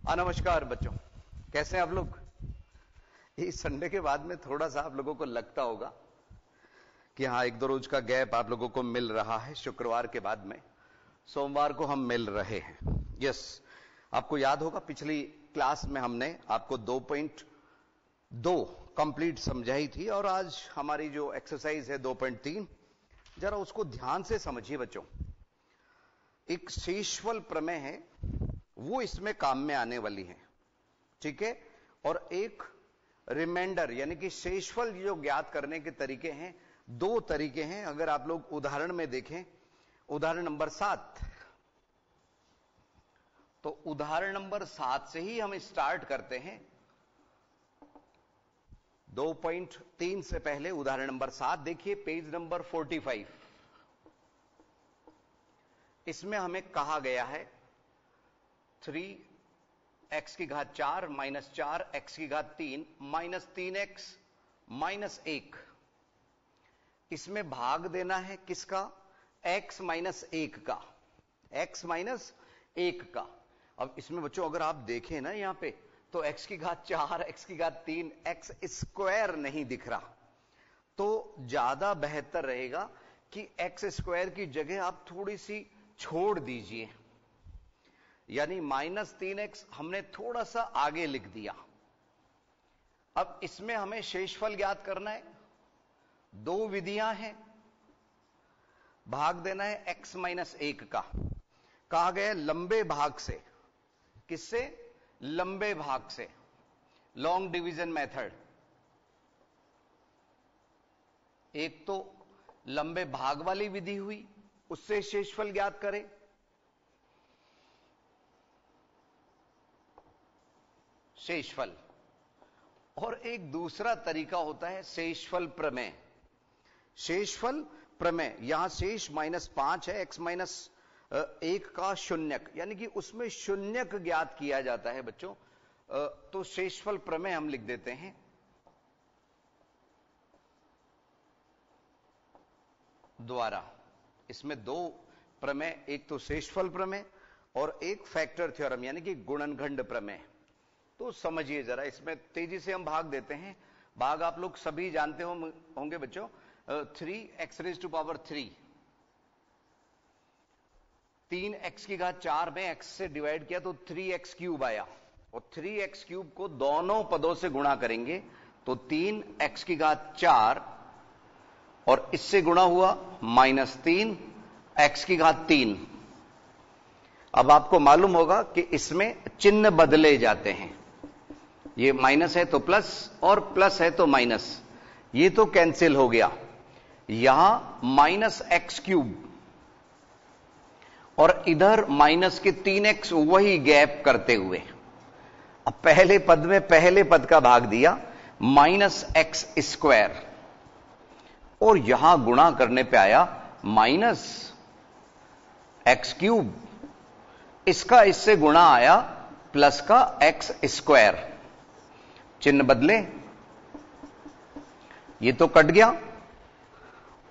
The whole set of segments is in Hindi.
नमस्कार बच्चों, कैसे हैं आप लोग। इस संडे के बाद में थोड़ा सा आप लोगों को लगता होगा कि हाँ, एक दो रोज का गैप आप लोगों को मिल रहा है। शुक्रवार के बाद में सोमवार को हम मिल रहे हैं। यस, आपको याद होगा पिछली क्लास में हमने आपको 2.2 कंप्लीट समझाई थी और आज हमारी जो एक्सरसाइज है 2.3, जरा उसको ध्यान से समझिए बच्चों। एक शेषफल प्रमेय है, वो इसमें काम में आने वाली है, ठीक है। और एक रिमाइंडर यानी कि शेषफल जो ज्ञात करने के तरीके हैं, दो तरीके हैं। अगर आप लोग उदाहरण में देखें, उदाहरण नंबर 7, तो उदाहरण नंबर 7 से ही हम स्टार्ट करते हैं। 2.3 से पहले उदाहरण नंबर 7 देखिए, पेज नंबर 45। इसमें हमें कहा गया है 3x की घात 4 माइनस 4x की घात 3 माइनस 3x माइनस 1। इसमें भाग देना है किसका? x माइनस 1 का, x माइनस 1 का। अब इसमें बच्चों अगर आप देखें ना यहां पे, तो x की घात 4, x की घात 3, x स्क्वायर नहीं दिख रहा, तो ज्यादा बेहतर रहेगा कि x स्क्वायर की जगह आप थोड़ी सी छोड़ दीजिए, यानी माइनस 3x हमने थोड़ा सा आगे लिख दिया। अब इसमें हमें शेषफल ज्ञात करना है। दो विधियां हैं, भाग देना है x माइनस 1 का। कहा गया लंबे भाग से, किससे? लंबे भाग से, लॉन्ग डिवीजन मेथड। एक तो लंबे भाग वाली विधि हुई, उससे शेषफल ज्ञात करें। शेषफल, और एक दूसरा तरीका होता है शेषफल प्रमेय। शेषफल प्रमेय, यहां शेष -5 है, x माइनस 1 का शून्यक, यानी कि उसमें शून्यक ज्ञात किया जाता है बच्चों। तो शेषफल प्रमेय हम लिख देते हैं द्वारा। इसमें दो प्रमेय, एक तो शेषफल प्रमेय और एक फैक्टर थ्योरम यानी कि गुणनखंड प्रमेय। तो समझिए जरा, इसमें तेजी से हम भाग देते हैं। भाग आप लोग सभी जानते होंगे बच्चों। 3x raise to power 3, 3x की घात 4 में x से डिवाइड किया तो 3x क्यूब आया, और 3x क्यूब को दोनों पदों से गुणा करेंगे तो 3x की घात 4 और इससे गुणा हुआ -3x की घात 3। अब आपको मालूम होगा कि इसमें चिन्ह बदले जाते हैं। ये माइनस है तो प्लस और प्लस है तो माइनस, ये तो कैंसिल हो गया। यहां -x क्यूब और इधर माइनस के 3x, वही गैप करते हुए अब पहले पद में पहले पद का भाग दिया -x स्क्वायर, और यहां गुणा करने पे आया -x क्यूब। इसका इससे गुणा आया प्लस का x स्क्वायर। चिन्ह बदले, ये तो कट गया,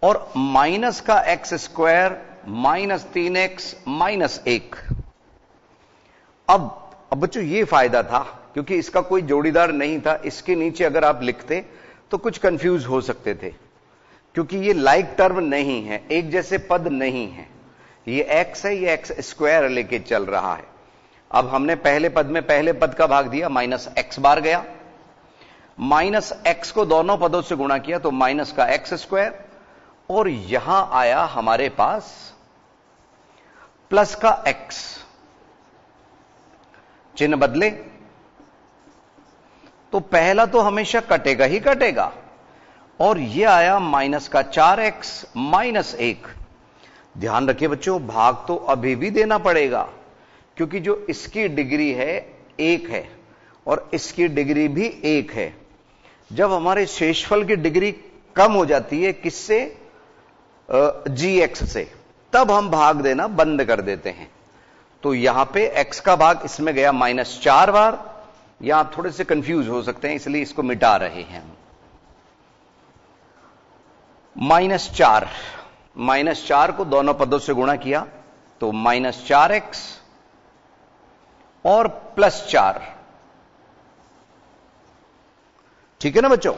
और माइनस का x square minus 3x minus 1। अब बच्चों ये फायदा था क्योंकि इसका कोई जोड़ीदार नहीं था। इसके नीचे अगर आप लिखते तो कुछ कंफ्यूज हो सकते थे, क्योंकि ये लाइक टर्म नहीं है, एक जैसे पद नहीं है। ये x है, ये x स्क्वायर लेके चल रहा है। अब हमने पहले पद में पहले पद का भाग दिया, -x बार गया, -x को दोनों पदों से गुणा किया तो माइनस का x स्क्वायर, और यहां आया हमारे पास प्लस का x। चिन्ह बदले तो पहला तो हमेशा कटेगा ही कटेगा, और यह आया माइनस का 4x माइनस 1। ध्यान रखिए बच्चों, भाग तो अभी भी देना पड़ेगा, क्योंकि जो इसकी डिग्री है 1 है और इसकी डिग्री भी 1 है। जब हमारे शेषफल की डिग्री कम हो जाती है, किससे? gx से, तब हम भाग देना बंद कर देते हैं। तो यहां पे x का भाग इसमें गया -4 बार। यहां थोड़े से कंफ्यूज हो सकते हैं, इसलिए इसको मिटा रहे हैं। -4 को दोनों पदों से गुणा किया तो -4x और +4। ठीक है ना बच्चों,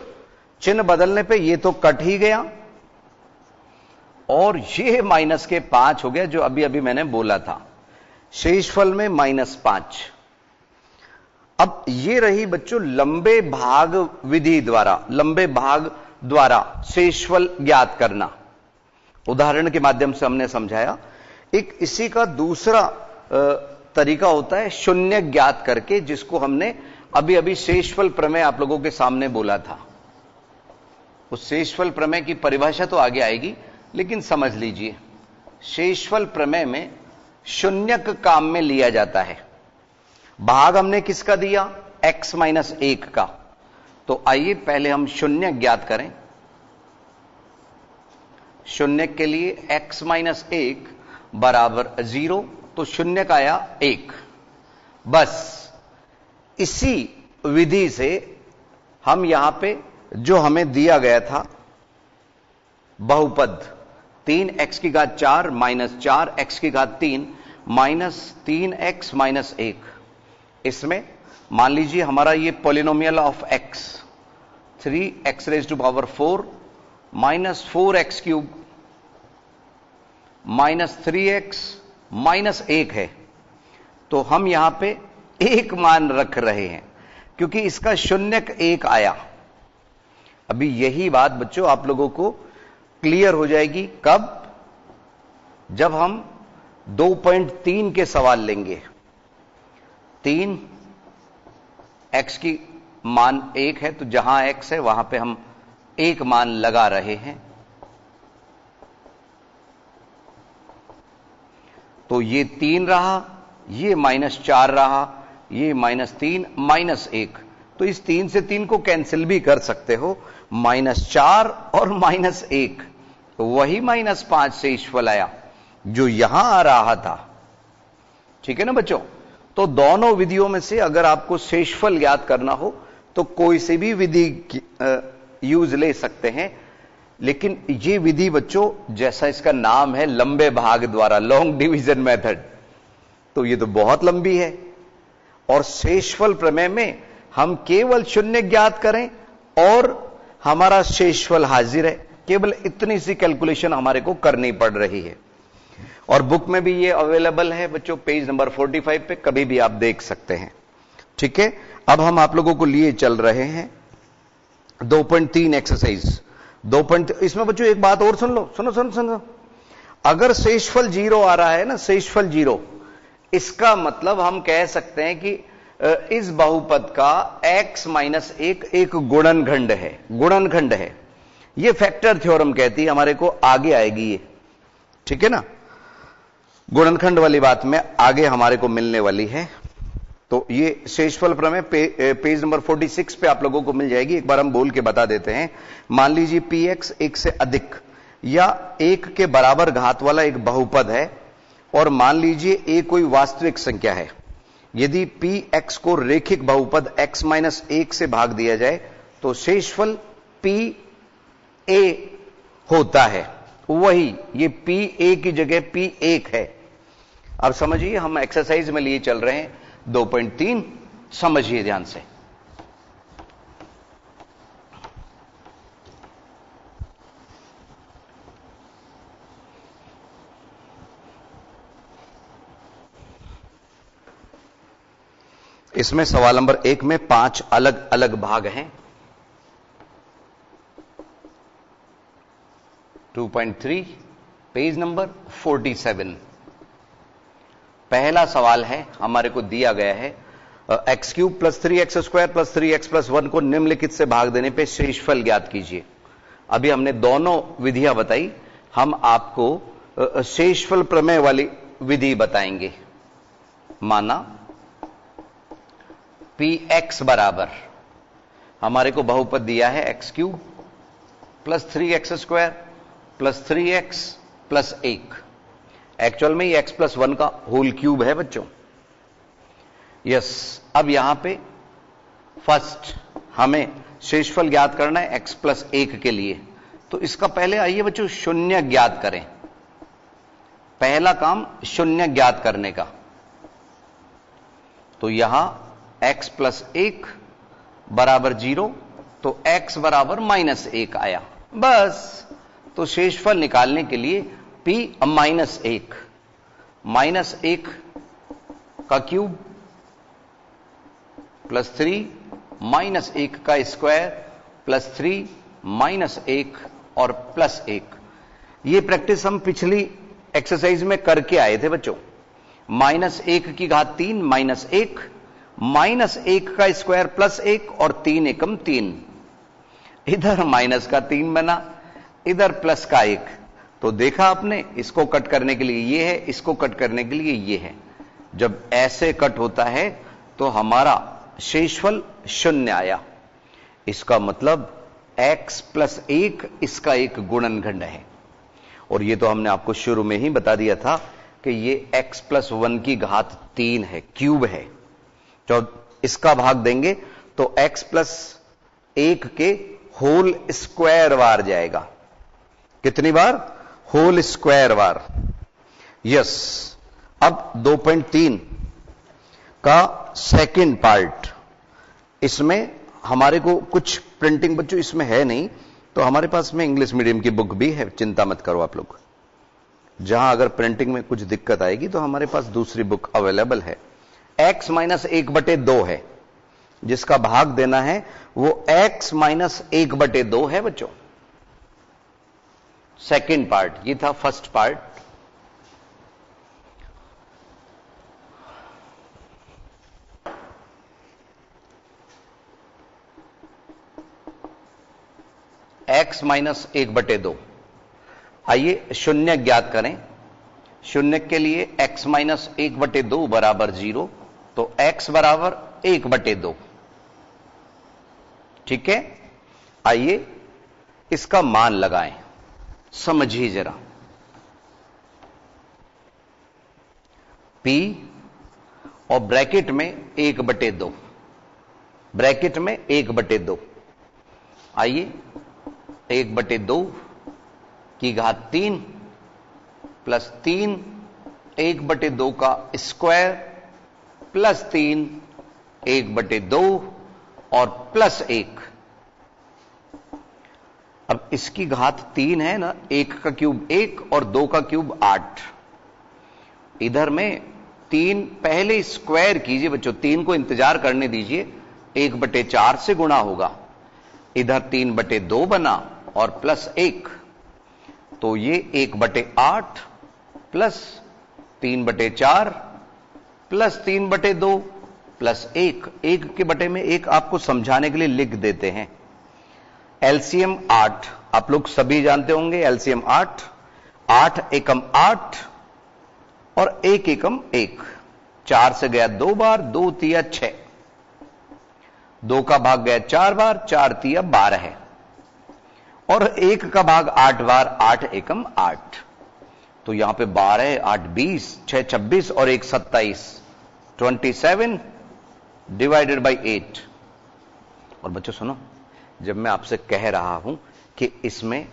चिन्ह बदलने पे ये तो कट ही गया और ये माइनस के 5 हो गया, जो अभी अभी मैंने बोला था, शेषफल में -5। अब ये रही बच्चों लंबे भाग विधि द्वारा, लंबे भाग द्वारा शेषफल ज्ञात करना। उदाहरण के माध्यम से हमने समझाया। एक इसी का दूसरा तरीका होता है शून्य ज्ञात करके, जिसको हमने अभी अभी शेषफल प्रमेय आप लोगों के सामने बोला था। उस शेषफल प्रमेय की परिभाषा तो आगे आएगी, लेकिन समझ लीजिए शेषफल प्रमेय में शून्यक काम में लिया जाता है। भाग हमने किसका दिया? x - 1 का। तो आइए पहले हम शून्य ज्ञात करें। शून्य के लिए x - 1 बराबर 0, तो शून्य का आया 1। बस इसी विधि से हम यहां पे जो हमें दिया गया था बहुपद 3x⁴ - 4x⁴ -3x - 1, इसमें मान लीजिए हमारा ये polynomial of x 3x⁴ -4x³ -3x -1 है। तो हम यहां पे एक मान रख रहे हैं क्योंकि इसका शून्यक 1 आया। अभी यही बात बच्चों आप लोगों को क्लियर हो जाएगी कब? जब हम 2.3 के सवाल लेंगे। 3x की मान 1 है, तो जहां x है वहां पे हम 1 मान लगा रहे हैं। तो ये 3 रहा, ये -4 रहा, ये -3 -1। तो इस 3 से 3 को कैंसिल भी कर सकते हो, -4 और -1, तो वही -5 शेषफल आया जो यहां आ रहा था। ठीक है ना बच्चों? तो दोनों विधियों में से अगर आपको शेषफल ज्ञात करना हो तो कोई सी भी विधि यूज ले सकते हैं, लेकिन ये विधि बच्चों जैसा इसका नाम है लंबे भाग द्वारा, लॉन्ग डिवीजन मेथड, तो ये तो बहुत लंबी है। और शेषफल प्रमेय में हम केवल शून्य ज्ञात करें और हमारा शेषफल हाजिर है। केवल इतनी सी कैलकुलेशन हमारे को करनी पड़ रही है। और बुक में भी ये अवेलेबल है बच्चों, पेज नंबर 45 पे कभी भी आप देख सकते हैं। ठीक है, अब हम आप लोगों को लिए चल रहे हैं 2.3 एक्सरसाइज। इसमें बच्चों एक बात और सुन लो, सुनो। अगर शेषफल 0 आ रहा है ना, शेषफल 0, इसका मतलब हम कह सकते हैं कि इस बहुपद का x - 1 एक गुणनखंड है। गुणनखंड है, ये फैक्टर थ्योरम कहती है, हमारे को आगे आएगी ये। ठीक है ना, गुणनखंड वाली बात में आगे हमारे को मिलने वाली है। तो ये शेषफल प्रमेय पेज नंबर 46 पे आप लोगों को मिल जाएगी। एक बार हम बोल के बता देते हैं। मान लीजिए px 1 से अधिक या 1 के बराबर घात वाला एक बहुपद है, और मान लीजिए a कोई वास्तविक संख्या है। यदि px को रेखिक बहुपद x - 1 से भाग दिया जाए तो शेषफल pa होता है। वही ये pa की जगह p1 है। अब समझिए, हम एक्सरसाइज में लिए चल रहे हैं 2.3, समझिए ध्यान से। इसमें सवाल नंबर 1 में 5 अलग अलग भाग हैं। 2.3 पेज नंबर 47। पहला सवाल है, हमारे को दिया गया है x³ + 3x² + 3x + 1 को निम्नलिखित से भाग देने पे शेषफल ज्ञात कीजिए। अभी हमने दोनों विधियां बताई, हम आपको शेषफल प्रमेय वाली विधि बताएंगे। माना px बराबर, हमारे को बहुपद दिया है x³ + 3x² + 3x + 1। एक्चुअल में ये x + 1 का होल क्यूब है बच्चों। यस, अब यहां पे फर्स्ट हमें शेषफल ज्ञात करना है x + 1 के लिए। तो इसका पहले आइए बच्चों शून्य ज्ञात करें। पहला काम शून्य ज्ञात करने का। तो यहां x प्लस 1 बराबर 0, तो x बराबर -1 आया। बस, तो शेषफल निकालने के लिए p -1 -1 का क्यूब प्लस 3 -1 का स्क्वायर प्लस 3 -1 और प्लस 1। ये प्रैक्टिस हम पिछली एक्सरसाइज में करके आए थे बच्चों। -1 की घात 3 -1 -1 का स्क्वायर प्लस 1 और 3 एकम 3। इधर माइनस का 3 बना, इधर प्लस का 1। तो देखा आपने, इसको कट करने के लिए ये है, इसको कट करने के लिए ये है। जब ऐसे कट होता है तो हमारा शेषफल 0 आया। इसका मतलब x प्लस 1 इसका एक गुणनखंड है। और ये तो हमने आपको शुरू में ही बता दिया था कि ये x प्लस 1 की घात 3 है, क्यूब है। जब इसका भाग देंगे तो x प्लस 1 के होल स्क्वायर बार जाएगा। कितनी बार? Whole square bar. यस। अब 2.3 का सेकंड पार्ट, इसमें हमारे को कुछ प्रिंटिंग बच्चों इसमें है नहीं, तो हमारे पास में इंग्लिश मीडियम की बुक भी है, चिंता मत करो आप लोग। जहां अगर प्रिंटिंग में कुछ दिक्कत आएगी तो हमारे पास दूसरी बुक अवेलेबल है। x माइनस 1/2 है, जिसका भाग देना है वो x माइनस 1/2 है बच्चों। सेकेंड पार्ट, ये था फर्स्ट पार्ट। x minus 1/2। आइए शून्य ज्ञात करें। शून्य के लिए x माइनस 1/2 बराबर 0, तो x बराबर 1/2। ठीक है, आइए इसका मान लगाएं, समझिए जरा। p और ब्रैकेट में 1/2, ब्रैकेट में 1/2। आइए 1/2 की घात 3 प्लस 3 1/2 का स्क्वायर प्लस 3 1/2 और प्लस 1। अब इसकी घात 3 है ना, 1 का क्यूब 1 और 2 का क्यूब 8। इधर में 3 पहले स्क्वायर कीजिए बच्चों, 3 को इंतजार करने दीजिए, 1/4 से गुणा होगा। इधर 3/2 बना और प्लस 1, तो ये 1/8 प्लस 3/4 प्लस 3/2 प्लस 1। 1 के बटे में 1 आपको समझाने के लिए लिख देते हैं। एलसीएम 8, आप लोग सभी जानते होंगे एलसीएम 8। 8 एकम 8 और 1 एकम 1। 4 से गया 2 बार, 2 तिया 6। 2 का भाग गया 4 बार, 4 तिया 12 है। और 1 का भाग 8 बार, 8 एकम 8। तो यहां पे 12, 8 20, 6 26 और 1 27। 27 डिवाइडेड बाई 8। और बच्चों सुनो, जब मैं आपसे कह रहा हूं कि इसमें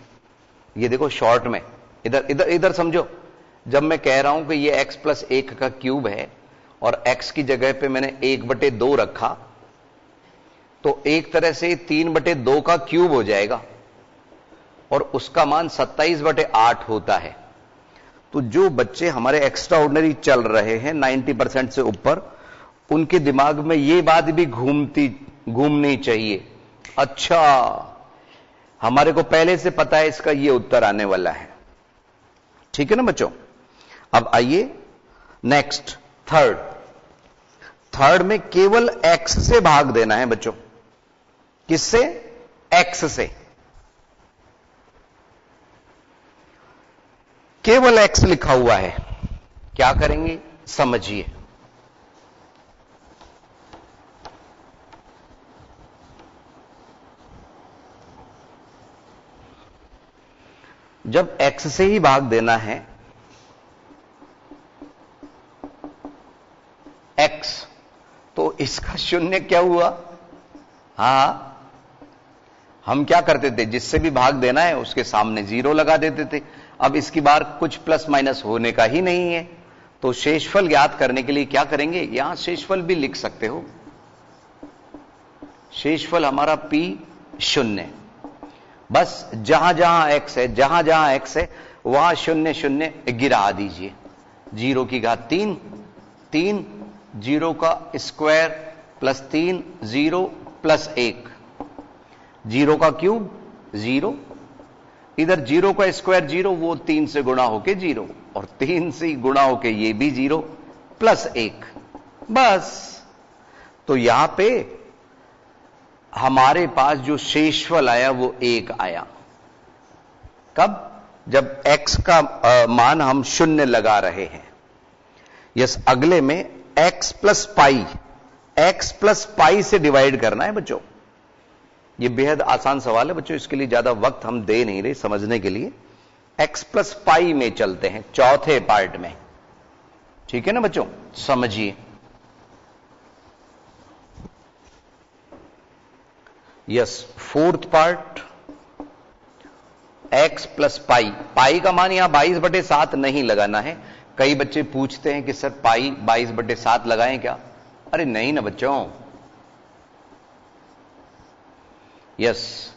ये देखो शॉर्ट में, इधर इधर इधर समझो, जब मैं कह रहा हूं कि ये x प्लस 1 का क्यूब है और x की जगह पे मैंने 1/2 रखा, तो एक तरह से 3/2 का क्यूब हो जाएगा और उसका मान 27/8 होता है। तो जो बच्चे हमारे एक्स्ट्रा ऑर्डिनरी चल रहे हैं 90% से ऊपर, उनके दिमाग में ये बात भी घूमनी चाहिए, अच्छा हमारे को पहले से पता है इसका ये उत्तर आने वाला है। ठीक है ना बच्चों। अब आइए नेक्स्ट, थर्ड में केवल x से भाग देना है बच्चों। किससे? x से। केवल x लिखा हुआ है, क्या करेंगे समझिए। जब x से ही भाग देना है, x, तो इसका शून्य क्या हुआ? हां, हम क्या करते थे, जिससे भी भाग देना है उसके सामने 0 लगा देते थे। अब इसकी बार कुछ प्लस माइनस होने का ही नहीं है, तो शेषफल ज्ञात करने के लिए क्या करेंगे, यहां शेषफल भी लिख सकते हो। शेषफल हमारा P0, बस जहां जहां x है, जहां जहां x है वहां 0 0 गिरा दीजिए। 0 की घात 3, 3, 0 का स्क्वायर प्लस 3, 0 प्लस 1, 0 का क्यूब 0, इधर 0 का स्क्वायर 0, वो 3 से गुणा होके 0, और 3 से गुणा होके ये भी 0 प्लस 1, बस। तो यहां पे हमारे पास जो शेषफल आया वो 1 आया। कब? जब x का मान हम 0 लगा रहे हैं। यस, अगले में x प्लस पाई से डिवाइड करना है बच्चों। ये बेहद आसान सवाल है बच्चों, इसके लिए ज्यादा वक्त हम दे नहीं रहे समझने के लिए। x प्लस पाई में चलते हैं, चौथे पार्ट में। ठीक है ना बच्चों, समझिए। Yes, fourth part, x plus pi का मान यहां 22/7 नहीं लगाना है। कई बच्चे पूछते हैं कि सर पाई 22/7 लगाएं क्या? अरे नहीं ना बच्चों। यस,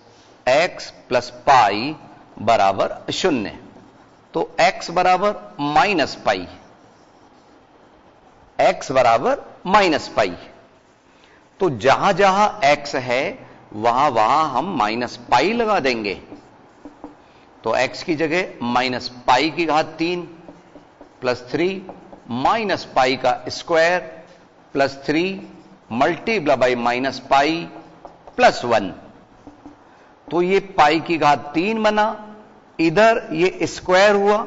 x प्लस पाई बराबर 0, तो x बराबर माइनस पाई, x बराबर माइनस पाई। तो जहां जहां x है वहां वहां हम माइनस पाई लगा देंगे। तो x की जगह माइनस पाई की घात 3 प्लस 3 माइनस पाई का square plus 3 multiply by minus pi plus 1। तो ये पाई की घात 3 बना, इधर ये स्क्वायर हुआ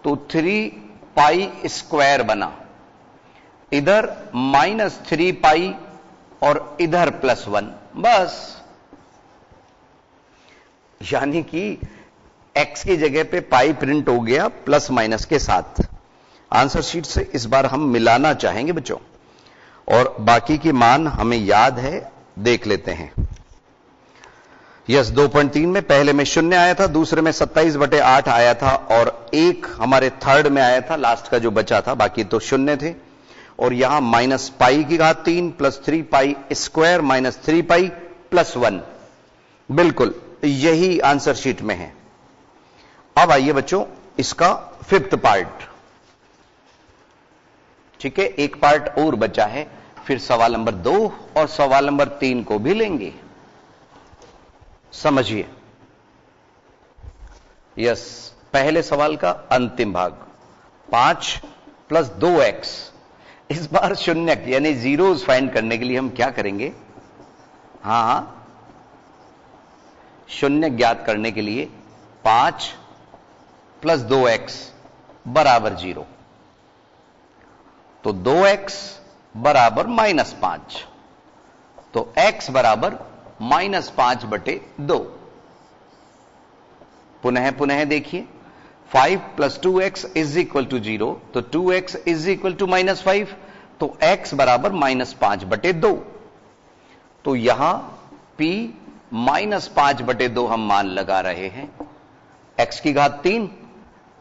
तो 3 पाई स्क्वायर बना, इधर माइनस 3 पाई और इधर प्लस 1, बस। यानी कि x की जगह पे पाई प्रिंट हो गया प्लस माइनस के साथ। आंसर शीट से इस बार हम मिलाना चाहेंगे बच्चों, और बाकी के मान हमें याद है, देख लेते हैं। यस, 2.3 में पहले में 0 आया था, दूसरे में 27/8 आया था, और 1 हमारे थर्ड में आया था, लास्ट का जो बचा था, बाकी तो 0 थे। और यहां माइनस पाई की घात 3 plus 3 pi square minus 3 pi plus 1, बिल्कुल यही आंसर शीट में है। अब आइए बच्चों इसका फिफ्थ पार्ट। ठीक है, एक पार्ट और बचा है, फिर सवाल नंबर 2 और सवाल नंबर 3 को भी लेंगे। समझिए। यस, पहले सवाल का अंतिम भाग, 5 प्लस 2x। इस बार शून्य यानी जीरोस फाइंड करने के लिए हम क्या करेंगे? हां, शून्य ज्ञात करने के लिए 5 प्लस 2x बराबर 0। तो 2x बराबर -5, तो x बराबर -5/2। पुनः देखिए, 5 plus 2x is equal to 0, तो 2x इज इक्वल टू -5, तो x बराबर -5/2। तो यहां p -5/2 हम मान लगा रहे हैं। x की घात 3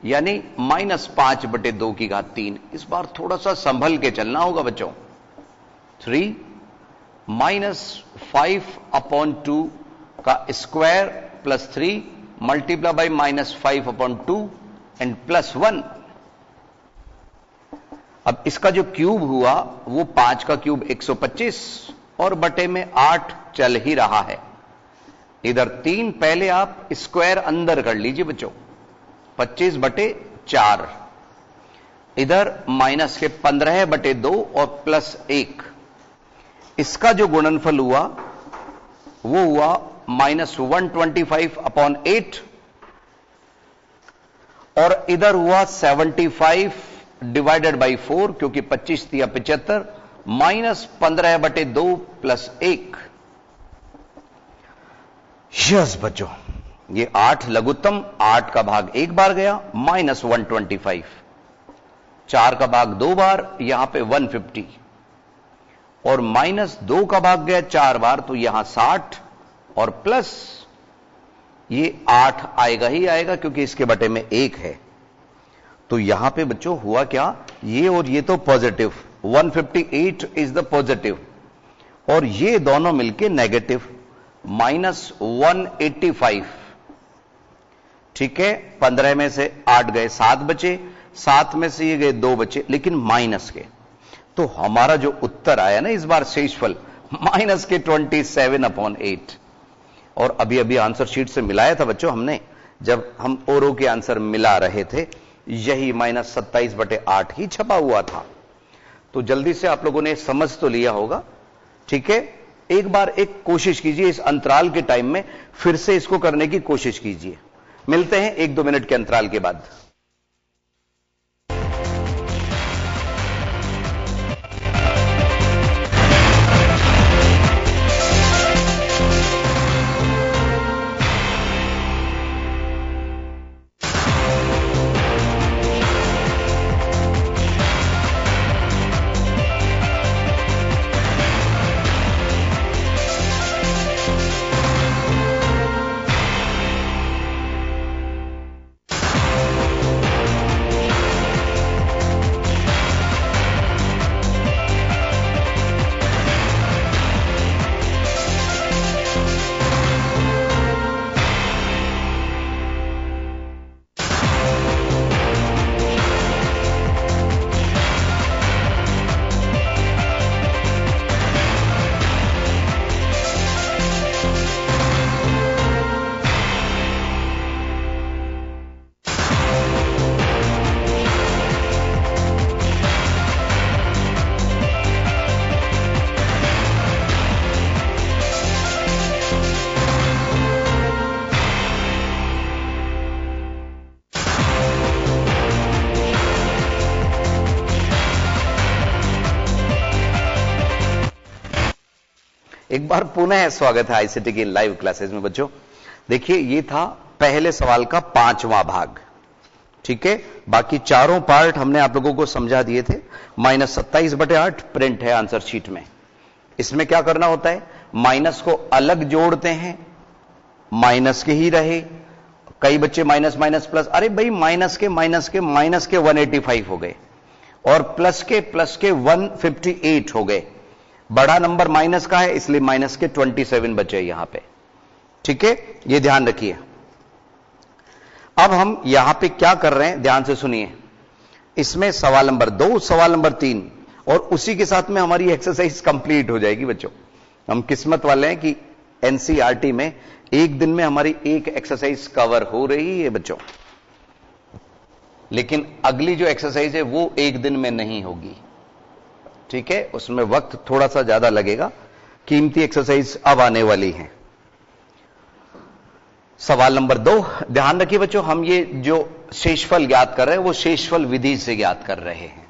यानी -5/2 की घात 3। इस बार थोड़ा सा संभल के चलना होगा बच्चों। 3 -5/2 का square plus 3 multiply by -5/2 and plus 1। अब इसका जो क्यूब हुआ वो 5 का क्यूब 125 और बटे में 8 चल ही रहा है। इधर 3 पहले आप स्क्वायर अंदर कर लीजिए बच्चों, 25/4, इधर माइनस के 15/2 और प्लस 1। इसका जो गुणनफल हुआ वो हुआ -125/8, और इधर हुआ 75 डिवाइडेड बाई 4, क्योंकि 25 दिया 75, -15/2 प्लस 1। यस बच्चों, ये 8 लघुत्तम, 8 का भाग एक बार गया, -125, 4 का भाग 2 बार, यहां पे 150, और -2 का भाग गया 4 बार, तो यहां 60, और प्लस ये 8 आएगा ही आएगा क्योंकि इसके बटे में 1 है। तो यहां पे बच्चों हुआ क्या, ये और ये तो पॉजिटिव, 158 इज द पॉजिटिव, और ये दोनों मिलके नेगेटिव, -185। ठीक है, 15 में से 8 गए, 7 बचे, 7 में से ये गए 2 बचे, लेकिन माइनस के। तो हमारा जो उत्तर आया ना इस बार शेषफल, माइनस के 27/8। और अभी अभी आंसर शीट से मिलाया था बच्चों हमने, जब हम ओरो के आंसर मिला रहे थे, यही -27/8 ही छपा हुआ था। तो जल्दी से आप लोगों ने समझ तो लिया होगा। ठीक है, एक बार एक कोशिश कीजिए, इस अंतराल के टाइम में फिर से इसको करने की कोशिश कीजिए। मिलते हैं 1-2 मिनट के अंतराल के बाद। एक बार पुनः स्वागत है आईसीटी की लाइव क्लासेस में बच्चों। देखिए, ये था पहले सवाल का 5वां भाग। ठीक है, बाकी चारों पार्ट हमने आप लोगों को समझा दिए थे। -27/8 प्रिंट है आंसर शीट में। इसमें क्या करना होता है, माइनस को अलग जोड़ते हैं, माइनस के ही रहे। कई बच्चे माइनस माइनस प्लस, अरे भाई माइनस के 185 हो गए, और प्लस के 158 हो गए। बड़ा नंबर माइनस का है, इसलिए माइनस के 27 बचे यहां पे। ठीक है, ये ध्यान रखिए। अब हम यहां पे क्या कर रहे हैं, ध्यान से सुनिए। इसमें सवाल नंबर 2, सवाल नंबर 3, और उसी के साथ में हमारी एक्सरसाइज कंप्लीट हो जाएगी बच्चों। हम किस्मत वाले हैं कि एनसीईआरटी में एक दिन में हमारी एक एक्सरसाइज कवर हो रही है बच्चों, लेकिन अगली जो एक्सरसाइज है वो एक दिन में नहीं होगी। ठीक है, उसमें वक्त थोड़ा सा ज्यादा लगेगा। कीमती एक्सरसाइज अब आने वाली है। सवाल नंबर 2, ध्यान रखिए बच्चों, हम ये जो शेषफल ज्ञात कर रहे हैं वो शेषफल विधि से ज्ञात कर रहे हैं।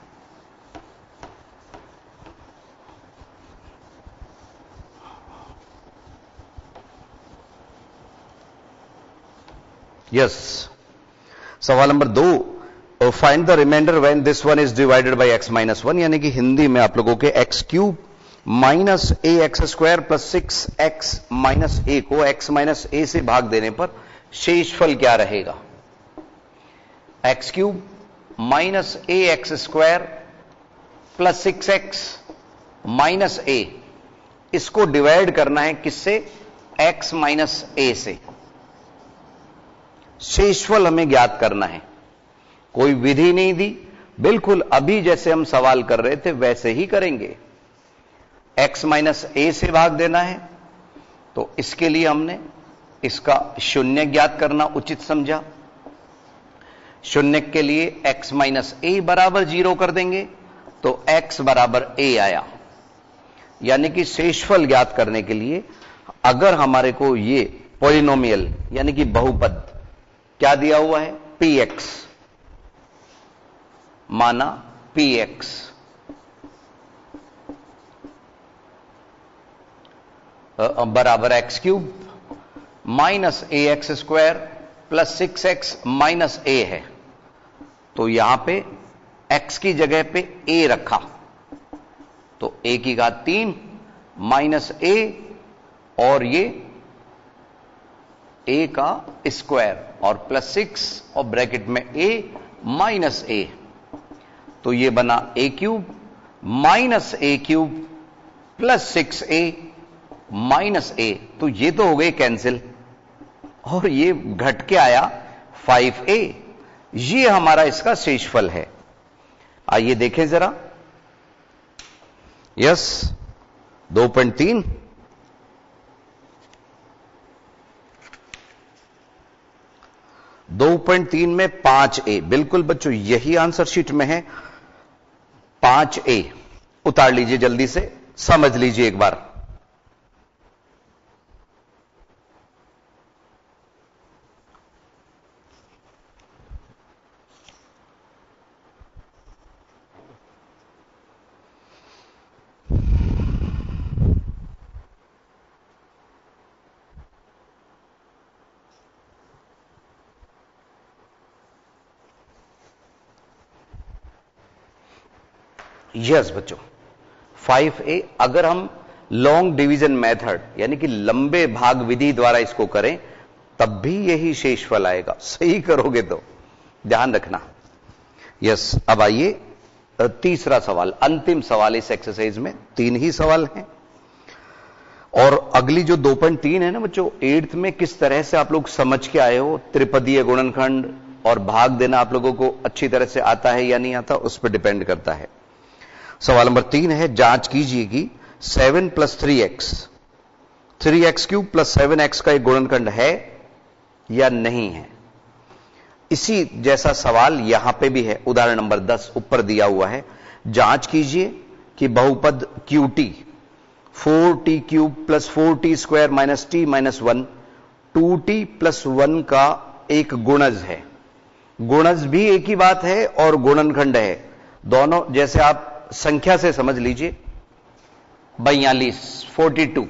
यस, सवाल number 2, find the remainder when this one is divided by x - 1, यानी कि हिंदी में आप लोगों के x³ minus ax² plus 6x minus a को x माइनस a से भाग देने पर शेषफल क्या रहेगा। x³ minus ax² plus 6x minus a, इसको डिवाइड करना है किससे, x माइनस a से। शेषफल हमें ज्ञात करना है, कोई विधि नहीं दी, बिल्कुल अभी जैसे हम सवाल कर रहे थे वैसे ही करेंगे। x माइनस a से भाग देना है, तो इसके लिए हमने इसका शून्य ज्ञात करना उचित समझा। शून्य के लिए x माइनस a बराबर 0 कर देंगे, तो x बराबर a आया। यानी कि शेषफल ज्ञात करने के लिए अगर हमारे को ये पॉलिनोमियल यानी कि बहुपद क्या दिया हुआ है, px, माना px बराबर x³ minus ax² plus 6x minus a है, तो यहां पे x की जगह पे a रखा, तो a की घात 3 माइनस a, और ये a का स्क्वायर और प्लस 6 और ब्रैकेट में a माइनस ए, तो ये बना ए क्यूब माइनस ए क्यूब प्लस 6a माइनस ए, तो ये तो हो गए कैंसिल और ये घट के आया 5a, ये हमारा इसका शेषफल है। आइए देखें जरा, यस 2.3 2.3 में 5a, बिल्कुल बच्चों यही आंसर शीट में है 5a। उतार लीजिए जल्दी से, समझ लीजिए एक बार। यस बच्चों 5a, अगर हम लॉन्ग डिवीजन मेथड यानी कि लंबे भाग विधि द्वारा इसको करें तब भी यही शेषफल आएगा, सही करोगे तो, ध्यान रखना। यस, अब आइए तीसरा सवाल, अंतिम सवाल इस एक्सरसाइज में, 3 ही सवाल हैं। और अगली जो 2.3 है ना बच्चों, 8th में किस तरह से आप लोग समझ के आए हो, त्रिपदीय गुणनखंड और भाग देना आप लोगों को अच्छी तरह से आता है या नहीं आता, उस पर डिपेंड करता है। सवाल नंबर 3 है, जांच कीजिए कि 7 + 3x 3x³ + 7x का एक गुणनखंड है या नहीं है। इसी जैसा सवाल यहां पे भी है, उदाहरण नंबर 10 ऊपर दिया हुआ है। जांच कीजिए कि बहुपद QT 4t³ + 4t² - t - 1 2t + 1 का एक गुणज है। गुणज भी एक ही बात है और गुणनखंड है, दोनों जैसे आप संख्या से समझ लीजिए। 42 42,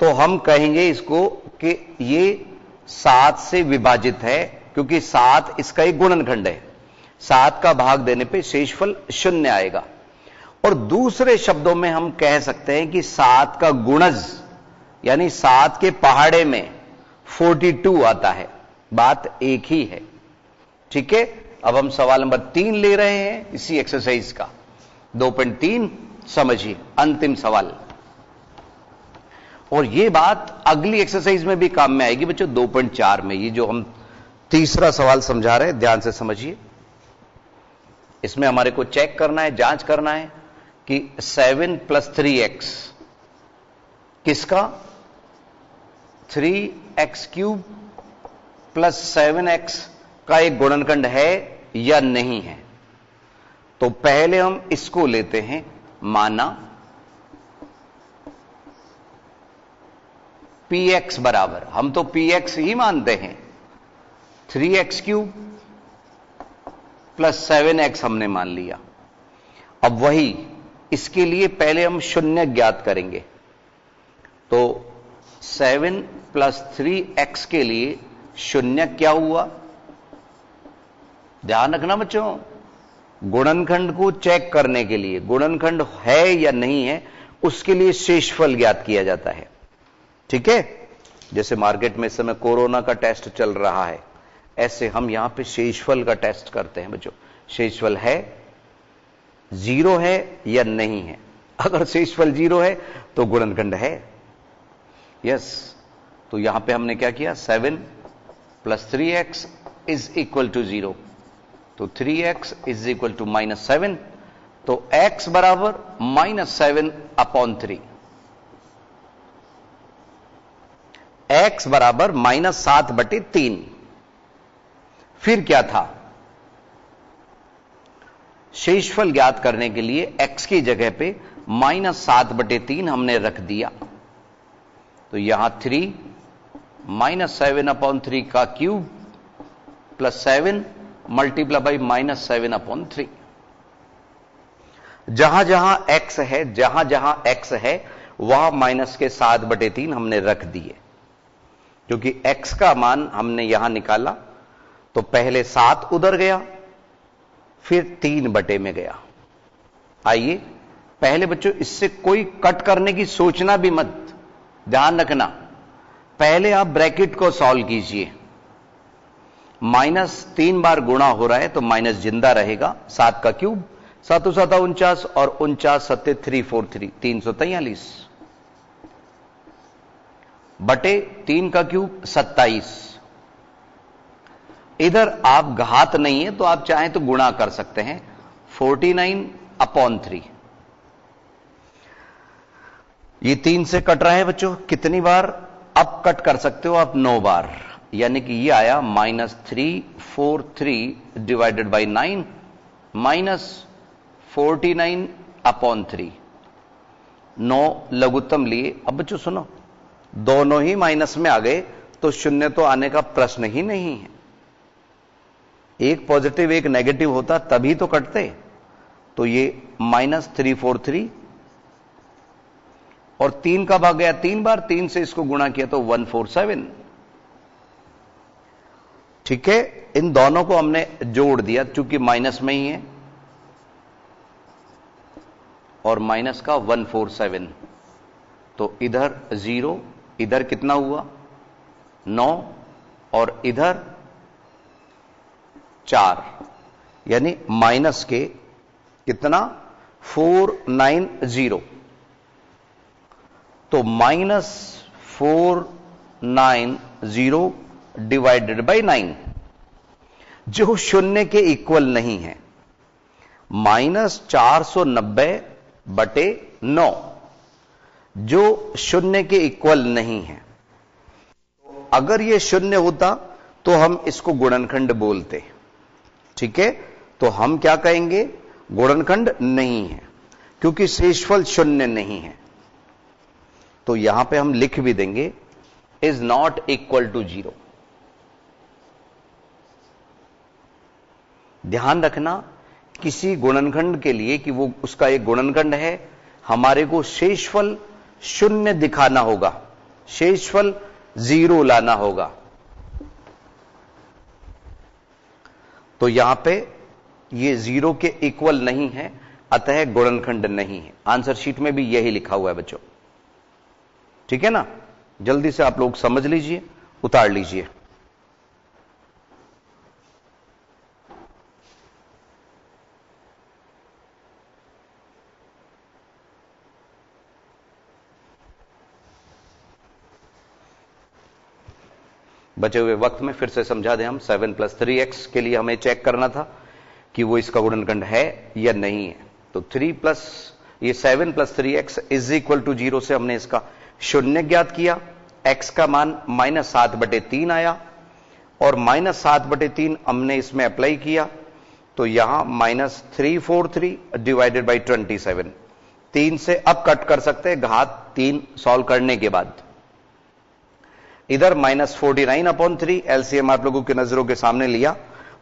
तो हम कहेंगे इसको कि ये 7 से विभाजित है, क्योंकि 7 इसका एक गुणनखंड है। 7 का भाग देने पे शेषफल 0 आएगा। और दूसरे शब्दों में हम कह सकते हैं कि 7 का गुणज यानी 7 के पहाड़े में 42 आता है, बात एक ही है। ठीक है, अब हम सवाल नंबर 3 ले रहे हैं इसी एक्सरसाइज का, 2.3 समझिए, अंतिम सवाल। और ये बात अगली एक्सरसाइज में भी काम में आएगी बच्चों, 2.4 में। ये जो हम तीसरा सवाल समझा रहे हैं, ध्यान से समझिए। इसमें हमारे को चेक करना है, जांच करना है कि 7 + 3x किसका, 3x³ + 7x का एक गुणनखंड है या नहीं है। तो पहले हम इसको लेते हैं, माना px बराबर, हम तो px ही मानते हैं, 3x³ + 7x हमने मान लिया। अब वही इसके लिए पहले हम शून्य ज्ञात करेंगे। तो 7 + 3x के लिए शून्य क्या हुआ, ध्यान रखना बच्चों, गुणनखंड को चेक करने के लिए, गुणनखंड है या नहीं है उसके लिए शेषफल ज्ञात किया जाता है। ठीक है, जैसे मार्केट में इस समय कोरोना का टेस्ट चल रहा है, ऐसे हम यहां पे शेषफल का टेस्ट करते हैं बच्चों। शेषफल है, 0 है या नहीं है। अगर शेषफल 0 है तो गुणनखंड है। यस, तो यहां पे हमने क्या किया, 7 + 3x = 0, तो 3x = -7, तो x बराबर -7/3, x बराबर -7/3। फिर क्या था, शेषफल ज्ञात करने के लिए x की जगह पे -7/3 हमने रख दिया। तो यहां 3 -7/3 का क्यूब + 7 × -7/3। जहां जहां x है, जहां जहां x है वहां -7/3 हमने रख दिए, क्योंकि x का मान हमने यहां निकाला तो पहले 7 उधर गया, फिर 3 में गया। आइए पहले बच्चों इससे कोई कट करने की सोचना भी मत, ध्यान रखना। पहले आप ब्रैकेट को सॉल्व कीजिए। -3 बार गुणा हो रहा है तो माइनस जिंदा रहेगा। 7 का क्यूब 7 7 49 और 49 7 343 343 बटे 3 का क्यूब 27। इधर आप घात नहीं है तो आप चाहें तो गुणा कर सकते हैं 49/3। ये 3 से कट रहा है बच्चों, कितनी बार अब कट कर सकते हो आप? 9 बार, यानी कि ये आया -343 डिवाइडेड बाई 9 -49/3। 9 लघुत्तम लिए। अब बच्चों सुनो, दोनों ही माइनस में आ गए तो शून्य तो आने का प्रश्न ही नहीं है। एक पॉजिटिव एक नेगेटिव होता तभी तो कटते। तो ये -343 और 3 का भाग गया 3 बार, 3 से इसको गुणा किया तो 147। ठीक है, इन दोनों को हमने जोड़ दिया चूंकि माइनस में ही है, और माइनस का 147। तो इधर 0, इधर कितना हुआ 9 और इधर 4, यानी माइनस के कितना 490। तो -490 डिवाइडेड बाई 9 जो शून्य के इक्वल नहीं है, -490/9 जो शून्य के इक्वल नहीं है। अगर यह शून्य होता तो हम इसको गुणनखंड बोलते। ठीक है, तो हम क्या कहेंगे? गुणनखंड नहीं है, क्योंकि शेषफल शून्य नहीं है। तो यहां पे हम लिख भी देंगे इज नॉट इक्वल टू 0। ध्यान रखना किसी गुणनखंड के लिए कि वो उसका एक गुणनखंड है, हमारे को शेषफल शून्य दिखाना होगा, शेषफल 0 लाना होगा। तो यहां पे ये 0 के इक्वल नहीं है, अतः गुणनखंड नहीं है। आंसर शीट में भी यही लिखा हुआ है बच्चों। ठीक है ना, जल्दी से आप लोग समझ लीजिए, उतार लीजिए। बचे हुए वक्त में फिर से समझा दें हम। 7 + 3x के लिए हमें चेक करना था कि वो इसका गुणनखंड है या नहीं है। तो 7 + 3x इज इक्वल टू 0 से हमने इसका शून्य ज्ञात किया। x का मान -7/3 आया और -7/3 हमने इसमें अप्लाई किया, तो यहां -343 डिवाइडेड बाई 27। 3 से अब कट कर सकते हैं घात 3 सॉल्व करने के बाद। इधर -49/3 एलसीएम आप लोगों की नजरों के सामने लिया,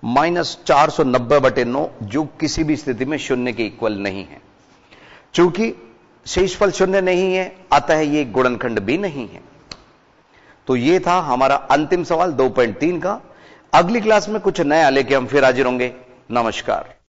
-490/9 जो किसी भी स्थिति में शून्य के इक्वल नहीं है। चूंकि शेषफल शून्य नहीं है, अतः ये गुणनखंड भी नहीं है। तो ये था हमारा अंतिम सवाल 2.3 का। अगली क्लास में कुछ नया लेके हम फिर हाजिर होंगे। नमस्कार।